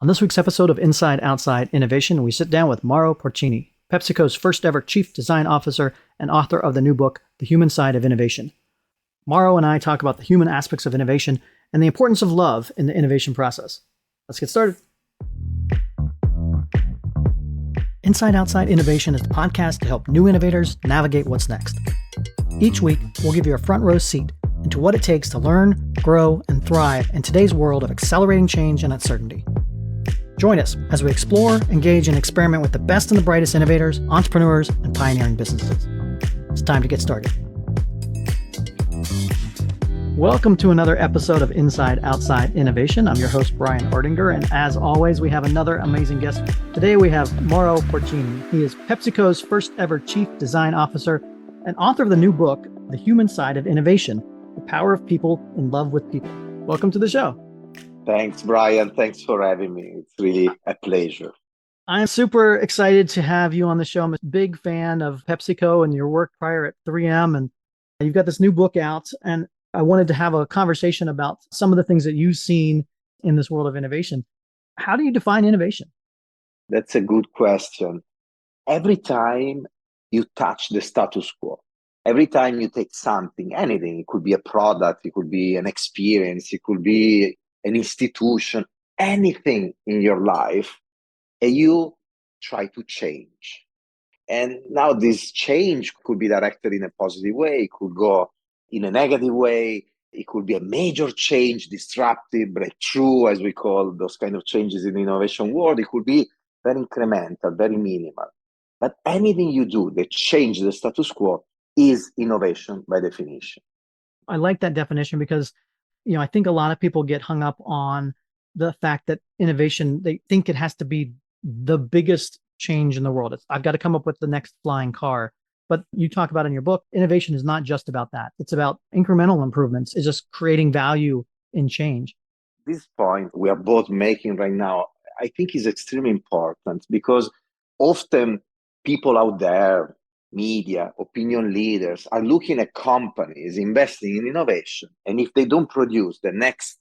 On this week's episode of Inside Outside Innovation, we sit down with Mauro Porcini, PepsiCo's first ever Chief Design Officer and author of the new book, The Human Side of Innovation. Mauro and I talk about the human aspects of innovation and the importance of love in the innovation process. Let's get started. Inside Outside Innovation is the podcast to help new innovators navigate what's next. Each week, we'll give you a front row seat into what it takes to learn, grow, and thrive in today's world of accelerating change and uncertainty. Join us as we explore, engage, and experiment with the best and the brightest innovators, entrepreneurs, and pioneering businesses. It's time to get started. Welcome to another episode of Inside Outside Innovation. I'm your host, Brian Ardinger, and as always, we have another amazing guest. Today, we have Mauro Porcini. He is PepsiCo's first ever Chief Design Officer and author of the new book, The Human Side of Innovation, The Power of People in Love with People. Welcome to the show. Thanks, Brian. Thanks for having me. It's really a pleasure. I'm super excited to have you on the show. I'm a big fan of PepsiCo and your work prior at 3M, and you've got this new book out, and I wanted to have a conversation about some of the things that you've seen in this world of innovation. How do you define innovation? That's a good question. Every time you touch the status quo, every time you take something, anything, it could be a product, it could be an experience, it could be an institution, anything in your life, and you try to change. And now this change could be directed in a positive way, it could go in a negative way, it could be a major change, disruptive, breakthrough, as we call those kind of changes in the innovation world. It could be very incremental, very minimal. But anything you do that changes the status quo is innovation by definition. I like that definition because I think a lot of people get hung up on the fact that innovation, they think it has to be the biggest change in the world. I've got to come up with the next flying car. But you talk about in your book, innovation is not just about that. It's about incremental improvements. It's just creating value in change. This point we are both making right now, I think is extremely important because often people out there, media, opinion leaders are looking at companies investing in innovation. And if they don't produce the next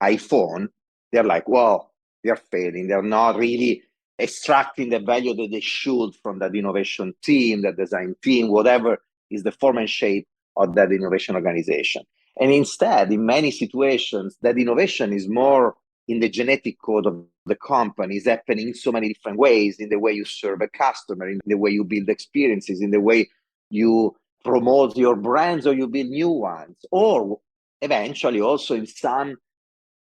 iPhone, they're like, well, they're failing. They're not really extracting the value that they should from that innovation team, that design team, whatever is the form and shape of that innovation organization. And instead, in many situations, that innovation is more in the genetic code of the company, is happening in so many different ways, in the way you serve a customer, in the way you build experiences, in the way you promote your brands or you build new ones, or eventually also in some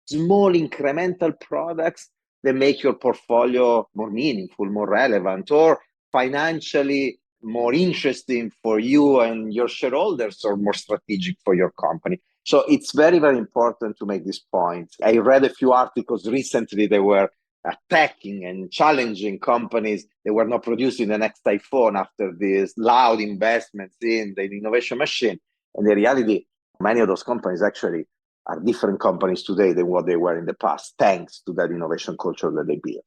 small incremental products that make your portfolio more meaningful, more relevant, or financially more interesting for you and your shareholders, or more strategic for your company. So it's very, very important to make this point. I read a few articles recently that were attacking and challenging companies that were not producing the next iPhone after these loud investments in the innovation machine. And the reality, many of those companies actually are different companies today than what they were in the past, thanks to that innovation culture that they built.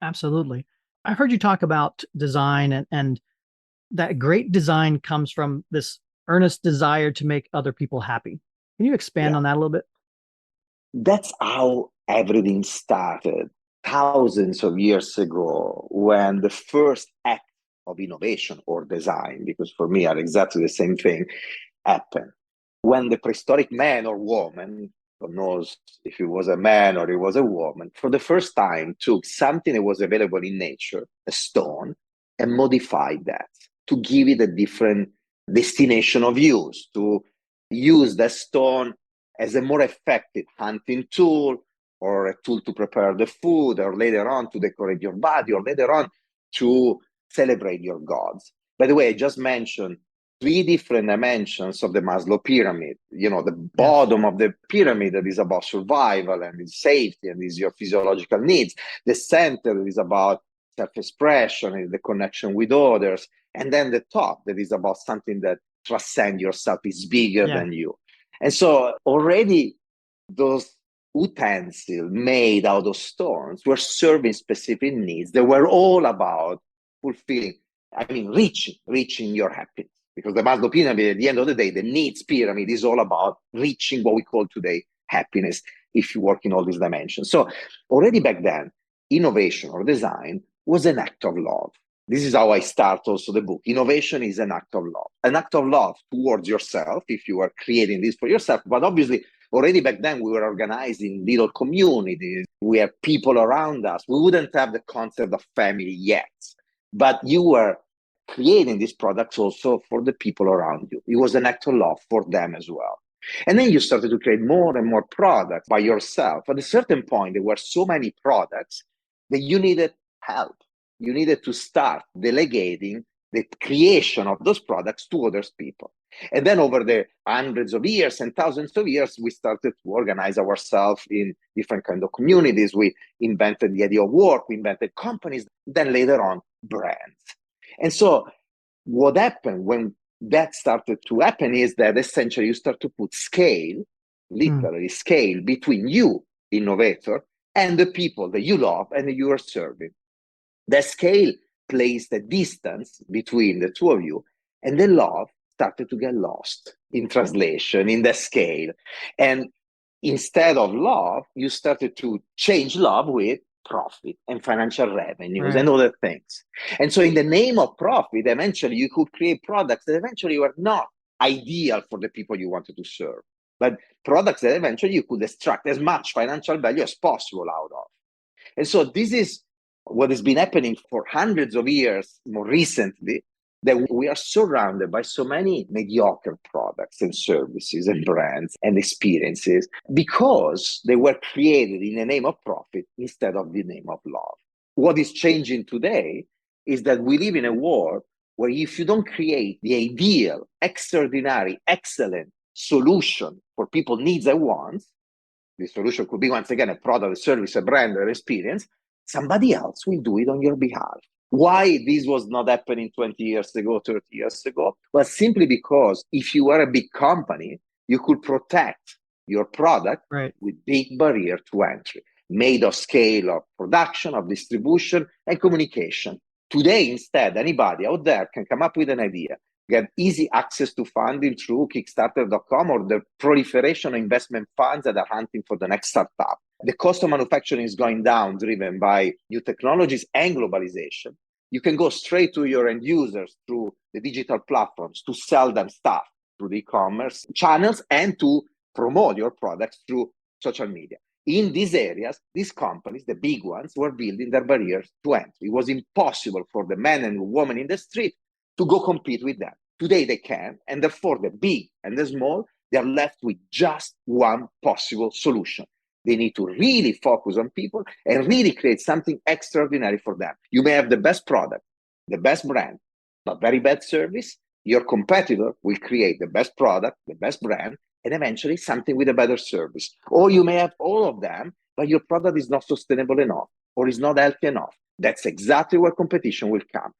Absolutely. I've heard you talk about design and that great design comes from this earnest desire to make other people happy. Can you expand on that a little bit? That's how everything started thousands of years ago, when the first act of innovation or design, because for me are exactly the same thing, happened. When the prehistoric man or woman, who knows if it was a man or it was a woman, for the first time took something that was available in nature, a stone, and modified that to give it a different destination of use, to use that stone as a more effective hunting tool, or a tool to prepare the food, or later on to decorate your body, or later on to celebrate your gods. By the way, I just mentioned three different dimensions of the Maslow pyramid. The bottom of the pyramid that is about survival and is safety and is your physiological needs. The center is about self-expression and the connection with others. And then the top that is about something that transcends yourself, is bigger than you. And so already those utensils made out of stones were serving specific needs. They were all about fulfilling, reaching your happiness. Because the Maslow pyramid, at the end of the day, the needs pyramid is all about reaching what we call today happiness, if you work in all these dimensions. So already back then, innovation or design was an act of love. This is how I start also the book. Innovation is an act of love, an act of love towards yourself if you are creating this for yourself. But obviously, already back then, we were organizing little communities. We have people around us. We wouldn't have the concept of family yet, but you were creating these products also for the people around you. It was an act of love for them as well. And then you started to create more and more products by yourself. At a certain point, there were so many products that you needed help. You needed to start delegating the creation of those products to other people. And then over the hundreds of years and thousands of years, we started to organize ourselves in different kinds of communities. We invented the idea of work, we invented companies, then later on, brands. And so what happened when that started to happen is that essentially you start to put scale, literally scale, between you, innovator, and the people that you love and that you are serving. The scale placed a distance between the two of you, and the love started to get lost in translation, in the scale. And instead of love, you started to change love with profit and financial revenues and other things. And so in the name of profit, eventually you could create products that eventually were not ideal for the people you wanted to serve, but products that eventually you could extract as much financial value as possible out of. And so this is what has been happening for hundreds of years more recently, that we are surrounded by so many mediocre products and services and brands and experiences because they were created in the name of profit instead of the name of love. What is changing today is that we live in a world where if you don't create the ideal, extraordinary, excellent solution for people's needs and wants, the solution could be, once again, a product, a service, a brand, or an experience, somebody else will do it on your behalf. Why this was not happening 20 years ago, 30 years ago? Well, simply because if you were a big company, you could protect your product with big barrier to entry, made of scale of production, of distribution, and communication. Today, instead, anybody out there can come up with an idea, get easy access to funding through Kickstarter.com or the proliferation of investment funds that are hunting for the next startup. The cost of manufacturing is going down, driven by new technologies and globalization. You can go straight to your end users through the digital platforms to sell them stuff through the e-commerce channels and to promote your products through social media. In these areas, these companies, the big ones, were building their barriers to entry. It was impossible for the men and women in the street to go compete with them. Today they can, and therefore the big and the small, they are left with just one possible solution. They need to really focus on people and really create something extraordinary for them. You may have the best product, the best brand, but very bad service. Your competitor will create the best product, the best brand, and eventually something with a better service. Or you may have all of them, but your product is not sustainable enough or is not healthy enough. That's exactly where competition will come.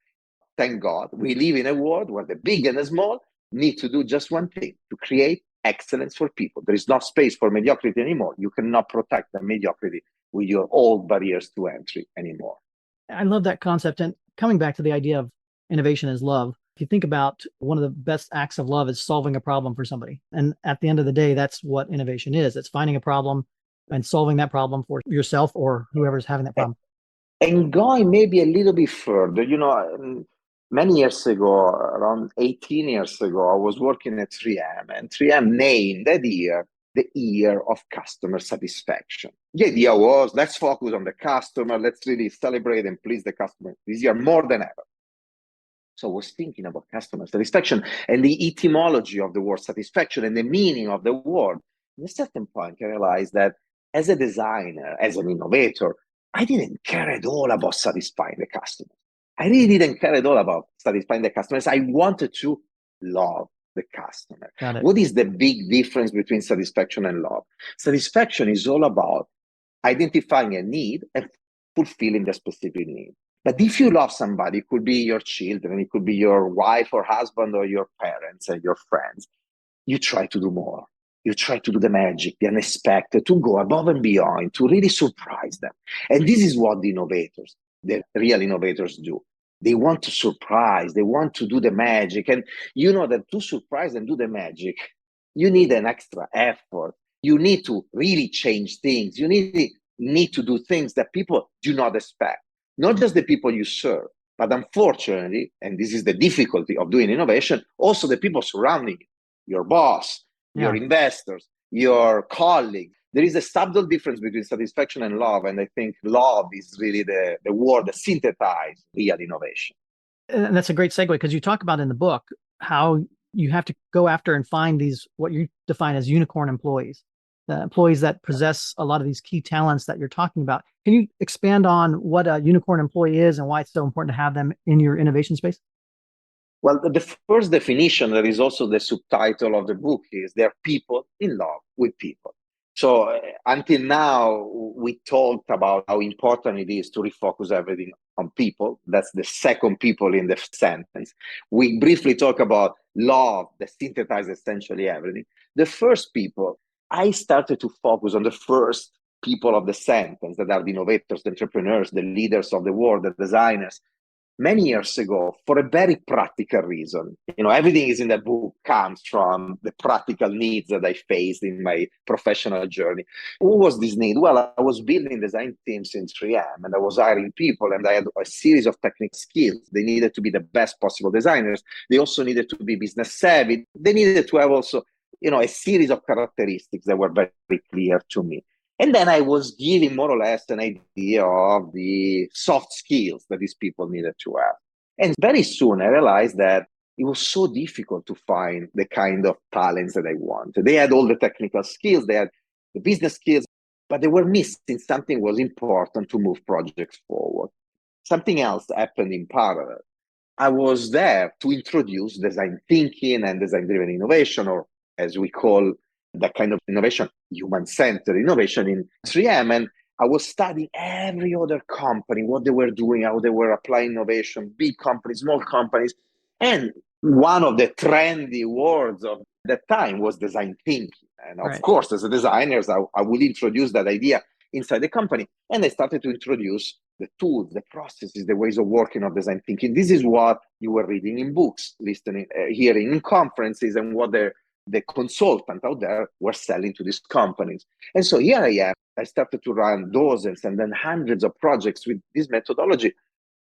Thank God, we live in a world where the big and the small need to do just one thing, to create excellence for people. There is no space for mediocrity anymore. You cannot protect the mediocrity with your old barriers to entry anymore. I love that concept. And coming back to the idea of innovation as love, if you think about one of the best acts of love is solving a problem for somebody. And at the end of the day, that's what innovation is. It's finding a problem and solving that problem for yourself or whoever's having that problem. And going maybe a little bit further, many years ago, around 18 years ago, I was working at 3M, and 3M named that year the year of customer satisfaction. The idea was, let's focus on the customer, let's really celebrate and please the customer this year more than ever. So I was thinking about customer satisfaction and the etymology of the word satisfaction and the meaning of the word. At a certain point, I realized that as a designer, as an innovator, I didn't care at all about satisfying the customer. I really didn't care at all about satisfying the customers. I wanted to love the customer. What is the big difference between satisfaction and love? Satisfaction is all about identifying a need and fulfilling the specific need. But if you love somebody, it could be your children, it could be your wife or husband or your parents and your friends, you try to do more. You try to do the magic, the unexpected, to go above and beyond, to really surprise them. And this is what the innovators, the real innovators do. They want to surprise, they want to do the magic. And you know that to surprise and do the magic, you need an extra effort. You need to really change things. You need need to do things that people do not expect, not just the people you serve, but unfortunately, and this is the difficulty of doing innovation, also the people surrounding you, your boss, your investors, your colleague. There is a subtle difference between satisfaction and love. And I think love is really the word that synthesizes real innovation. And that's a great segue, because you talk about in the book how you have to go after and find these, what you define as unicorn employees, the employees that possess a lot of these key talents that you're talking about. Can you expand on what a unicorn employee is and why it's so important to have them in your innovation space? Well, the first definition, that is also the subtitle of the book, is they're people in love with people. So until now, we talked about how important it is to refocus everything on people. That's the second people in the sentence. We briefly talk about love that synthesizes essentially everything. The first people, I started to focus on the first people of the sentence, that are the innovators, the entrepreneurs, the leaders of the world, the designers, many years ago, for a very practical reason. Everything is in the book comes from the practical needs that I faced in my professional journey. What was this need? Well, I was building design teams in 3M, and I was hiring people, and I had a series of technical skills. They needed to be the best possible designers. They also needed to be business savvy. They needed to have also, a series of characteristics that were very clear to me. And then I was giving more or less an idea of the soft skills that these people needed to have. And very soon I realized that it was so difficult to find the kind of talents that I wanted. They had all the technical skills, they had the business skills, but they were missing something was important to move projects forward. Something else happened in parallel. I was there to introduce design thinking and design-driven innovation, or as we call that kind of innovation, human-centered innovation in 3M. And I was studying every other company, what they were doing, how they were applying innovation, big companies, small companies. And one of the trendy words of that time was design thinking. And of course, as a designer, I would introduce that idea inside the company. And I started to introduce the tools, the processes, the ways of working of design thinking. This is what you were reading in books, listening, hearing in conferences, and what the consultant out there were selling to these companies. And so here I am. I started to run dozens and then hundreds of projects with this methodology.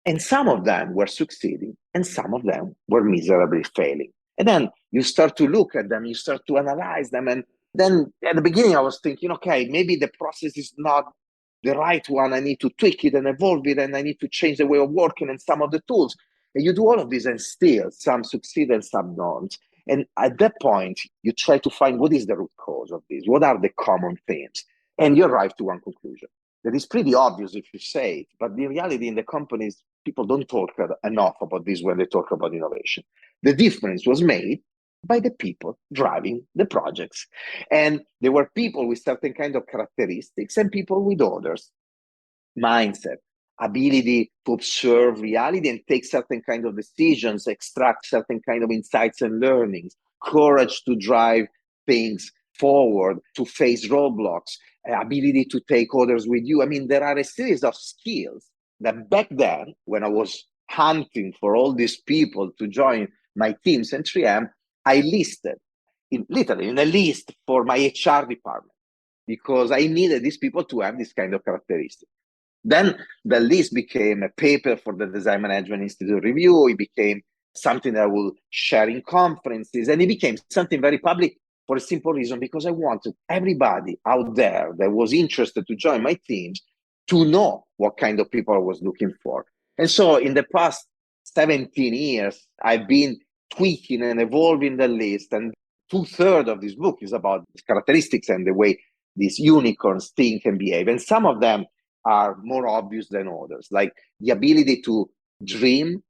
And some of them were succeeding and some of them were miserably failing. And then you start to look at them, you start to analyze them. And then at the beginning, I was thinking, okay, maybe the process is not the right one. I need to tweak it and evolve it, and I need to change the way of working and some of the tools. And you do all of this, and still some succeed and some don't. And at that point, you try to find what is the root cause of this? What are the common themes? And you arrive to one conclusion that is pretty obvious if you say it, but the reality in the companies, people don't talk enough about this when they talk about innovation. The difference was made by the people driving the projects. And there were people with certain kind of characteristics and people with others. Mindset, ability to observe reality and take certain kind of decisions, extract certain kind of insights and learnings, courage to drive things forward, to face roadblocks, ability to take others with you. I mean, there are a series of skills that back then, when I was hunting for all these people to join my teams in 3M, I listed literally in a list for my HR department, because I needed these people to have this kind of characteristic. Then the list became a paper for the Design Management Institute review. It became something that I will share in conferences, and it became something very public for a simple reason, because I wanted everybody out there that was interested to join my teams to know what kind of people I was looking for. And so in the past 17 years, I've been tweaking and evolving the list, and 2/3 of this book is about these characteristics and the way these unicorns think and behave. And some of them are more obvious than others, like the ability to dream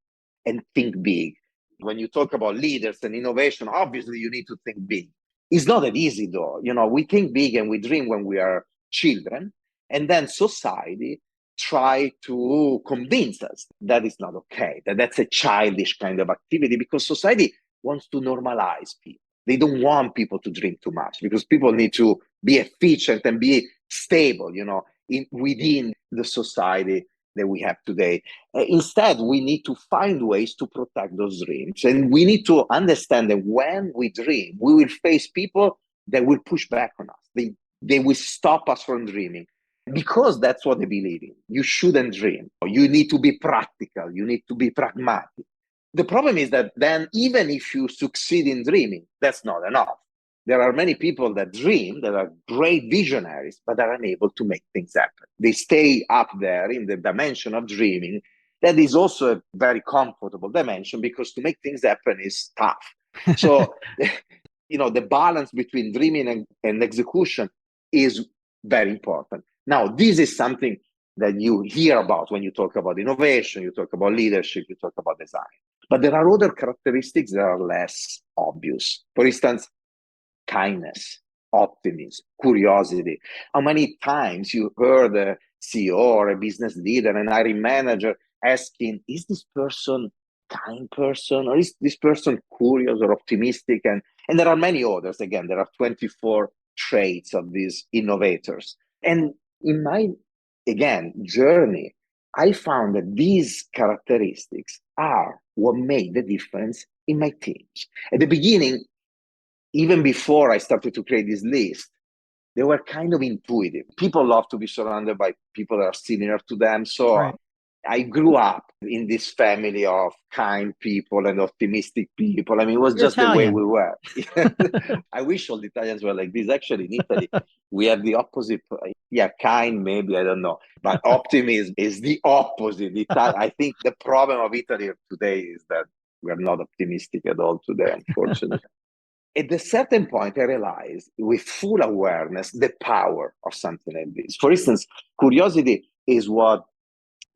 and think big. When you talk about leaders and innovation, obviously you need to think big. It's not that easy though. We think big and we dream when we are children, and then society try to convince us that it's not okay, that that's a childish kind of activity, because society wants to normalize people. They don't want people to dream too much, because people need to be efficient and be stable, within the society that we have today. Instead, we need to find ways to protect those dreams. And we need to understand that when we dream, we will face people that will push back on us. They will stop us from dreaming. because that's what they believe in. You shouldn't dream. You need to be practical. You need to be pragmatic. The problem is that then, even if you succeed in dreaming, that's not enough. There are many people that dream, that are great visionaries, but are unable to make things happen. They stay up there in the dimension of dreaming. That is also a very comfortable dimension, because to make things happen is tough. So, the balance between dreaming and execution is very important. Now, this is something that you hear about when you talk about innovation, you talk about leadership, you talk about design. But there are other characteristics that are less obvious. For instance, kindness, optimism, curiosity. How many times you heard a CEO or a business leader, an hiring manager asking, is this person kind person, or is this person curious or optimistic? And there are many others. Again, there are 24 traits of these innovators. And in my, again, journey, I found that these characteristics are what made the difference in my teams. At the beginning, even before I started to create this list, they were kind of intuitive. People love to be surrounded by people that are similar to them. So Right. I grew up in this family of kind people and optimistic people. I mean, it was You're just the way Italian. we were. I wish all the Italians were like this. Actually, in Italy, we have the opposite. Yeah, kind, maybe, I don't know. But optimism is the opposite. I think the problem of Italy today is that we're not optimistic at all today, unfortunately. At a certain point, I realized with full awareness the power of something like this. For instance, curiosity is what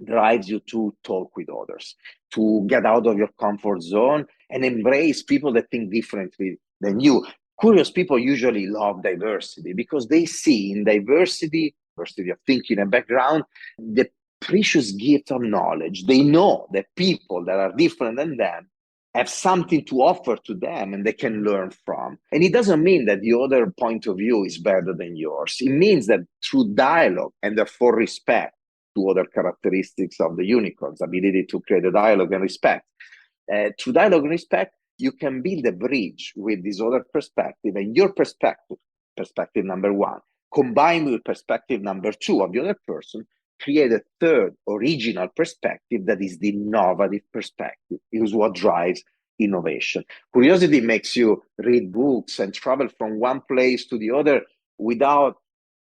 drives you to talk with others, to get out of your comfort zone and embrace people that think differently than you. Curious people usually love diversity because they see in diversity of thinking and background, the precious gift of knowledge. They know that people that are different than them have something to offer to them and they can learn from. And it doesn't mean that the other point of view is better than yours. It means that through dialogue and therefore respect to other characteristics of the unicorns, ability to create a dialogue and respect. Through dialogue and respect, you can build a bridge with this other perspective, and your perspective number one, combined with perspective number two of the other person, create a third original perspective that is the innovative perspective. It is what drives innovation. Curiosity makes you read books and travel from one place to the other without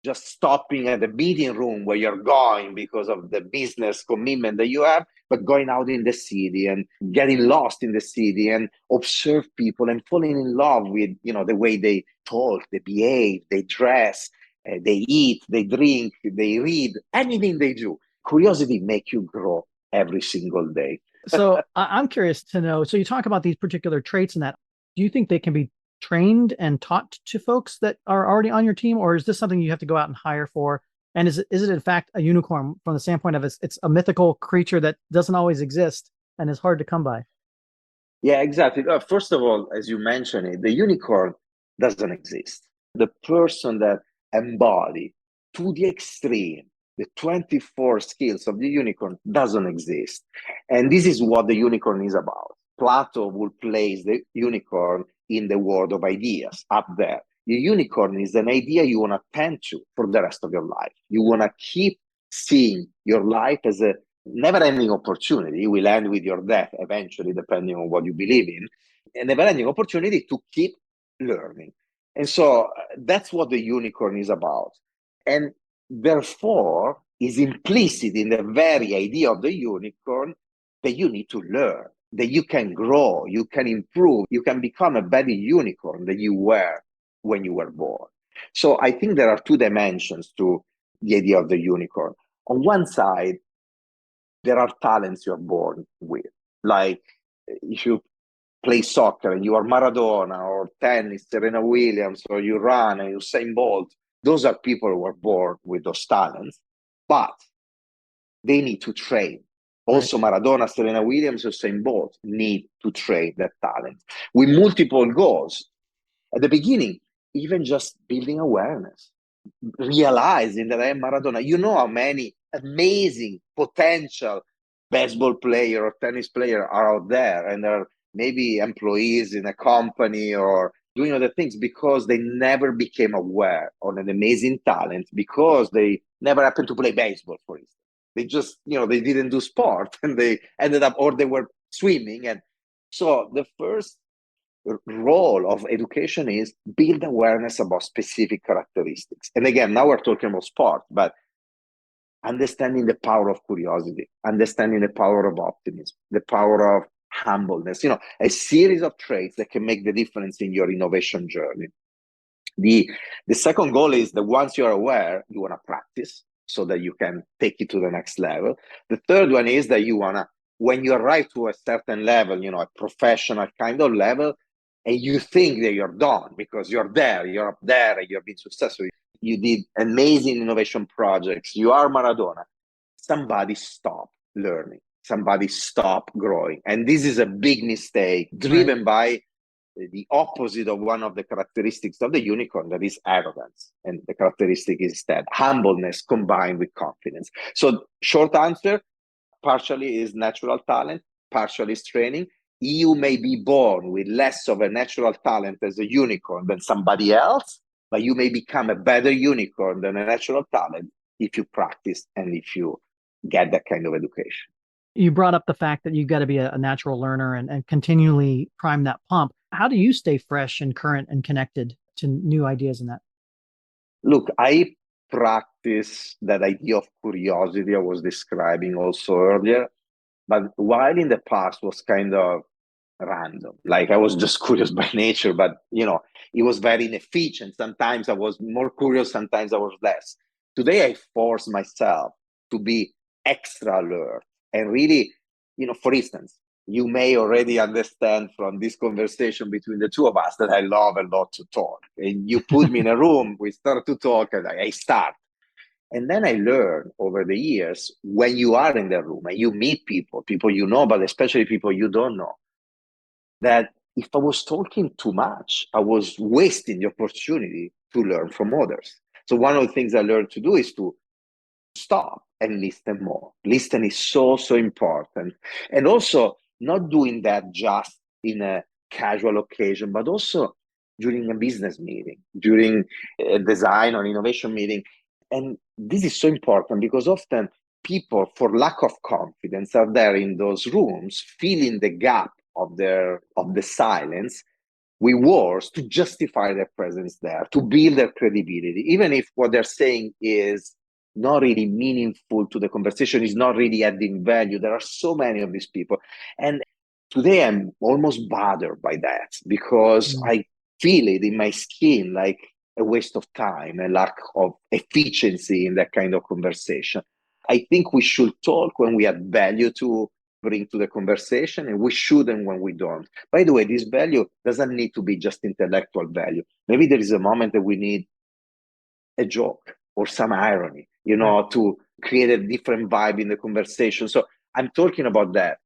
just stopping at the meeting room where you're going because of the business commitment that you have, but going out in the city and getting lost in the city and observe people and falling in love with, the way they talk, they behave, they dress, they eat, they drink, they read, anything they do. Curiosity makes you grow every single day. So I'm curious to know, so you talk about these particular traits and that, do you think they can be trained and taught to folks that are already on your team, or is this something you have to go out and hire for? And is it in fact a unicorn from the standpoint of it's a mythical creature that doesn't always exist and is hard to come by? Yeah, exactly. First of all, as you mentioned it, the unicorn doesn't exist. The person that embody to the extreme the 24 skills of the unicorn doesn't exist. And this is what the unicorn is about. Plato would place the unicorn in the world of ideas up there. The unicorn is an idea you want to tend to for the rest of your life. You want to keep seeing your life as a never-ending opportunity. It will end with your death eventually, depending on what you believe in. A never-ending opportunity to keep learning. And so that's what the unicorn is about. And therefore, is implicit in the very idea of the unicorn that you need to learn, that you can grow, you can improve, you can become a better unicorn than you were when you were born. So I think there are two dimensions to the idea of the unicorn. On one side, there are talents you're born with. Like if you play soccer and you are Maradona, or tennis, Serena Williams, or you run and Usain Bolt, those are people who are born with those talents, but they need to train. Also, right. Maradona, Serena Williams, Usain Bolt need to train that talent with multiple goals. At the beginning, even just building awareness, realizing that I am Maradona. You know how many amazing potential baseball player or tennis player are out there, and they're maybe employees in a company or doing other things because they never became aware of an amazing talent, because they never happened to play baseball, for instance. They just, they didn't do sport and they ended up, or they were swimming. And so the first role of education is build awareness about specific characteristics. And again, now we're talking about sport, but understanding the power of curiosity, understanding the power of optimism, the power of humbleness, a series of traits that can make the difference in your innovation journey. The second goal is that once you're aware, you want to practice so that you can take it to the next level. The third one is that you want to, when you arrive to a certain level, a professional kind of level, and you think that you're done because you're up there, and you've been successful, you did amazing innovation projects, you are Maradona, somebody stop learning, somebody stop growing. And this is a big mistake driven by the opposite of one of the characteristics of the unicorn, that is arrogance. And the characteristic is instead humbleness combined with confidence. So short answer, partially is natural talent, partially is training. You may be born with less of a natural talent as a unicorn than somebody else, but you may become a better unicorn than a natural talent if you practice and if you get that kind of education. You brought up the fact that you've got to be a natural learner and continually prime that pump. How do you stay fresh and current and connected to new ideas in that? Look, I practice that idea of curiosity I was describing also earlier, but while in the past was kind of random, like I was just curious by nature, but it was very inefficient. Sometimes I was more curious, sometimes I was less. Today I force myself to be extra alert and really, for instance, you may already understand from this conversation between the two of us that I love a lot to talk. And you put me in a room, we start to talk, and I start. And then I learn over the years, when you are in the room and you meet people you know, but especially people you don't know, that if I was talking too much, I was wasting the opportunity to learn from others. So one of the things I learned to do is to stop and listen more. Listen is so, so important. And also not doing that just in a casual occasion, but also during a business meeting, during a design or innovation meeting. And this is so important because often people, for lack of confidence, are there in those rooms, filling the gap of the silence with words to justify their presence there, to build their credibility, even if what they're saying is not really meaningful to the conversation, is not really adding value. There are so many of these people. And today I'm almost bothered by that because I feel it in my skin like a waste of time, a lack of efficiency in that kind of conversation. I think we should talk when we add value to bring to the conversation, and we shouldn't when we don't. By the way, this value doesn't need to be just intellectual value. Maybe there is a moment that we need a joke or some irony, to create a different vibe in the conversation. So I'm talking about that,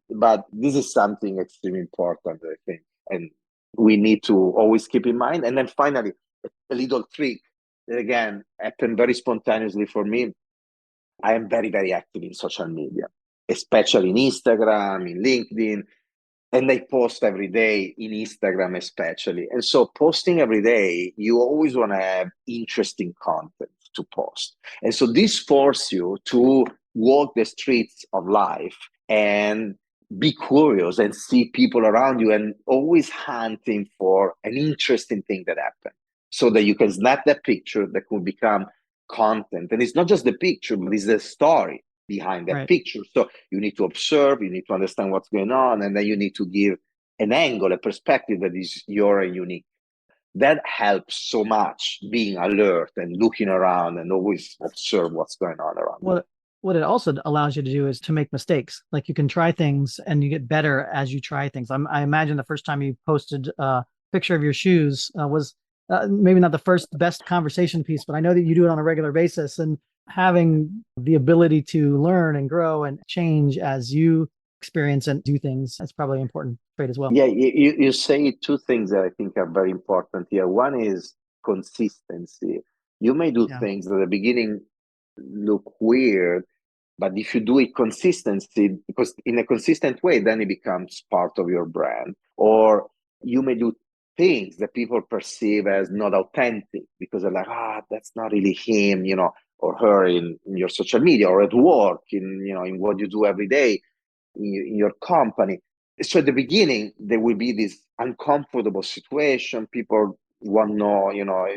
but this is something extremely important, I think, and we need to always keep in mind. And then finally, a little trick that again happened very spontaneously for me. I am very, very active in social media, especially in Instagram, in LinkedIn, and I post every day in Instagram especially. And so posting every day, you always want to have interesting content to post. And so this forces you to walk the streets of life and be curious and see people around you and always hunting for an interesting thing that happened so that you can snap that picture that could become content. And it's not just the picture, but it's the story behind that picture. So you need to observe, you need to understand what's going on, and then you need to give an angle, a perspective that is your and unique. That helps so much, being alert and looking around and always observe what's going on around you. What it also allows you to do is to make mistakes. Like you can try things and you get better as you try things. I imagine the first time you posted a picture of your shoes was maybe not the best conversation piece, but I know that you do it on a regular basis, and having the ability to learn and grow and change as you experience and do things, that's probably an important trait as well. Yeah, you say two things that I think are very important here. One is consistency. You may do things at the beginning look weird, but if you do it consistency, because in a consistent way, then it becomes part of your brand. Or you may do things that people perceive as not authentic because they're like, that's not really him, or her in your social media or at work, in what you do every day in your company. So at the beginning, there will be this uncomfortable situation. People want to know,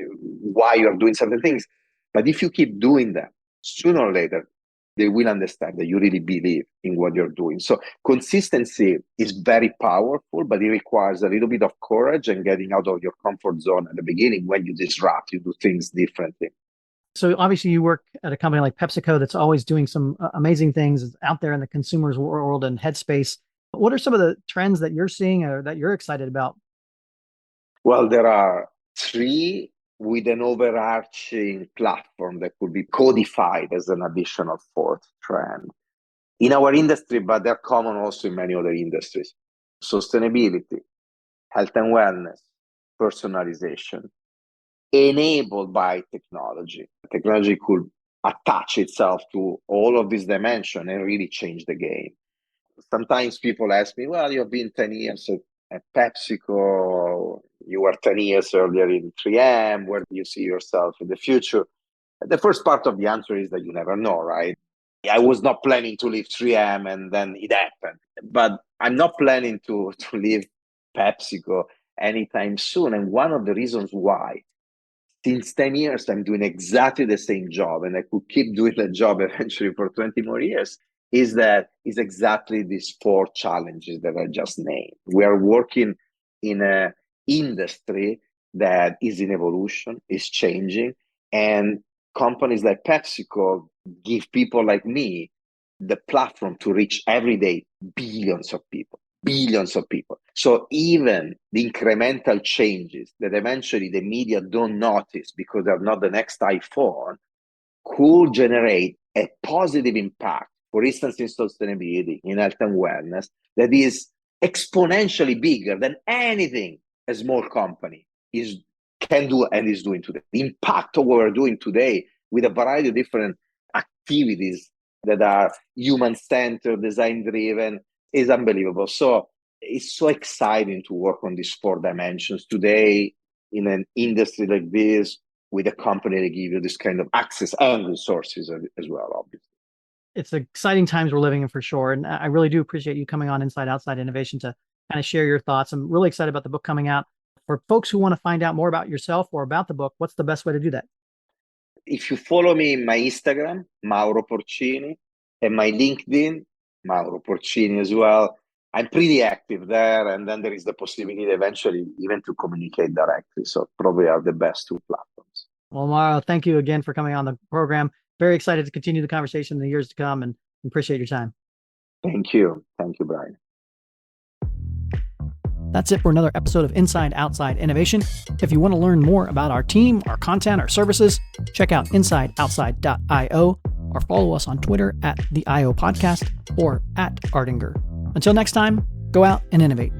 why you're doing certain things. But if you keep doing that, sooner or later, they will understand that you really believe in what you're doing. So consistency is very powerful, but it requires a little bit of courage and getting out of your comfort zone at the beginning. When you disrupt, you do things differently. So obviously you work at a company like PepsiCo that's always doing some amazing things out there in the consumer's world and headspace. What are some of the trends that you're seeing or that you're excited about? Well, there are three with an overarching platform that could be codified as an additional fourth trend in our industry, but they're common also in many other industries. Sustainability, health and wellness, personalization, enabled by technology. Technology could attach itself to all of these dimensions and really change the game. Sometimes people ask me, well, you've been 10 years at PepsiCo, you were 10 years earlier in 3M, where do you see yourself in the future? The first part of the answer is that you never know, right? I was not planning to leave 3M and then it happened. But I'm not planning to leave PepsiCo anytime soon. And one of the reasons why, since 10 years, I'm doing exactly the same job and I could keep doing the job eventually for 20 more years, is exactly these four challenges that I just named. We are working in an industry that is in evolution, is changing, and companies like PepsiCo give people like me the platform to reach every day billions of people. So even the incremental changes that eventually the media don't notice because they're not the next iPhone could generate a positive impact, for instance, in sustainability, in health and wellness, that is exponentially bigger than anything a small company can do and is doing today. The impact of what we're doing today with a variety of different activities that are human-centered, design-driven, is unbelievable. So it's so exciting to work on these four dimensions today in an industry like this, with a company that give you this kind of access and resources as well, obviously. It's exciting times we're living in for sure. And I really do appreciate you coming on Inside Outside Innovation to kind of share your thoughts. I'm really excited about the book coming out. For folks who want to find out more about yourself or about the book, what's the best way to do that? If you follow me in my Instagram, Mauro Porcini, and my LinkedIn, Mauro Porcini as well, I'm pretty active there. And then there is the possibility eventually even to communicate directly. So probably are the best two platforms. Well, Mauro, thank you again for coming on the program. Very excited to continue the conversation in the years to come and appreciate your time. Thank you. Thank you, Brian. That's it for another episode of Inside Outside Innovation. If you want to learn more about our team, our content, our services, check out insideoutside.io or follow us on Twitter at the IO Podcast or at Ardinger. Until next time, go out and innovate.